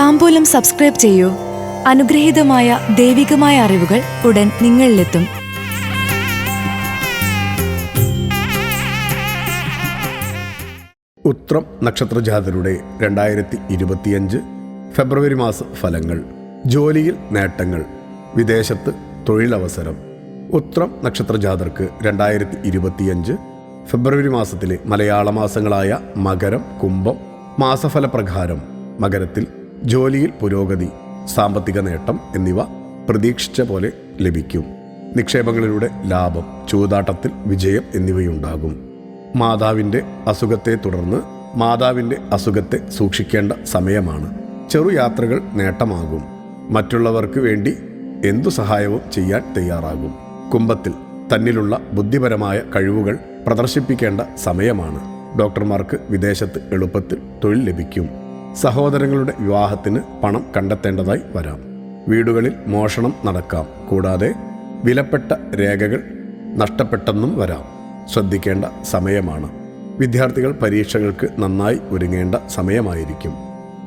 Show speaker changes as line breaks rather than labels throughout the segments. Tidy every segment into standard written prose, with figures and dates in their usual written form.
താംബൂലം subscribe ചെയ്യൂ. അനുഗ്രഹീതമായ ദൈവികമായ അറിവുകൾ ഉടൻ നിങ്ങളിലെത്തും.
ഉത്രം നക്ഷത്രജാതരുടെ 2025 ഫെബ്രുവരി മാസ ഫലങ്ങൾ. ജോലിയിൽ നേട്ടങ്ങൾ, വിദേശത്ത് തൊഴിലവസരം. ഉത്രം നക്ഷത്രജാതർക്ക് 2025 ഫെബ്രുവരി മാസത്തിലെ മലയാള മാസങ്ങളായ മകരം, കുംഭം മാസഫലപ്രകാരം മകരത്തിൽ ജോലിയിൽ പുരോഗതി, സാമ്പത്തിക നേട്ടം എന്നിവ പ്രതീക്ഷിച്ച പോലെ ലഭിക്കും. നിക്ഷേപങ്ങളിലൂടെ ലാഭം, ചൂതാട്ടത്തിൽ വിജയം എന്നിവയുണ്ടാകും. മാതാവിൻ്റെ അസുഖത്തെ തുടർന്ന് മാതാവിൻ്റെ അസുഖത്തെ സൂക്ഷിക്കേണ്ട സമയമാണ്. ചെറുയാത്രകൾ നേട്ടമാകും. മറ്റുള്ളവർക്ക് വേണ്ടി എന്തു സഹായവും ചെയ്യാൻ തയ്യാറാകും. കുംഭത്തിൽ തന്നിലുള്ള ബുദ്ധിപരമായ കഴിവുകൾ പ്രദർശിപ്പിക്കേണ്ട സമയമാണ്. ഡോക്ടർമാർക്ക് വിദേശത്ത് എളുപ്പത്തിൽ തൊഴിൽ ലഭിക്കും. സഹോദരങ്ങളുടെ വിവാഹത്തിന് പണം കണ്ടെത്തേണ്ടതായി വരാം. വീടുകളിൽ മോഷണം നടക്കാം. കൂടാതെ വിലപ്പെട്ട രേഖകൾ നഷ്ടപ്പെട്ടെന്നും വരാം. ശ്രദ്ധിക്കേണ്ട സമയമാണ്. വിദ്യാർത്ഥികൾ പരീക്ഷകൾക്ക് നന്നായി ഒരുങ്ങേണ്ട സമയമായിരിക്കും.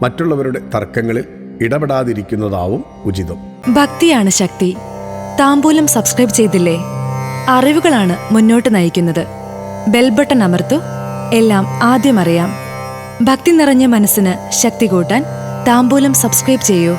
മറ്റുള്ളവരുടെ തർക്കങ്ങളിൽ ഇടപെടാതിരിക്കുന്നതാവും ഉചിതം.
ഭക്തിയാണ് ശക്തി. താംബൂലം സബ്സ്ക്രൈബ് ചെയ്തില്ലേ? അറിവുകളാണ് മുന്നോട്ട് നയിക്കുന്നത്. ബെൽ ബട്ടൺ അമർത്തു. എല്ലാം ആദ്യം അറിയാം. ഭക്തി നിറഞ്ഞ മനസ്സിന് ശക്തി കൂട്ടാൻ താംബൂലം സബ്സ്ക്രൈബ് ചെയ്യൂ.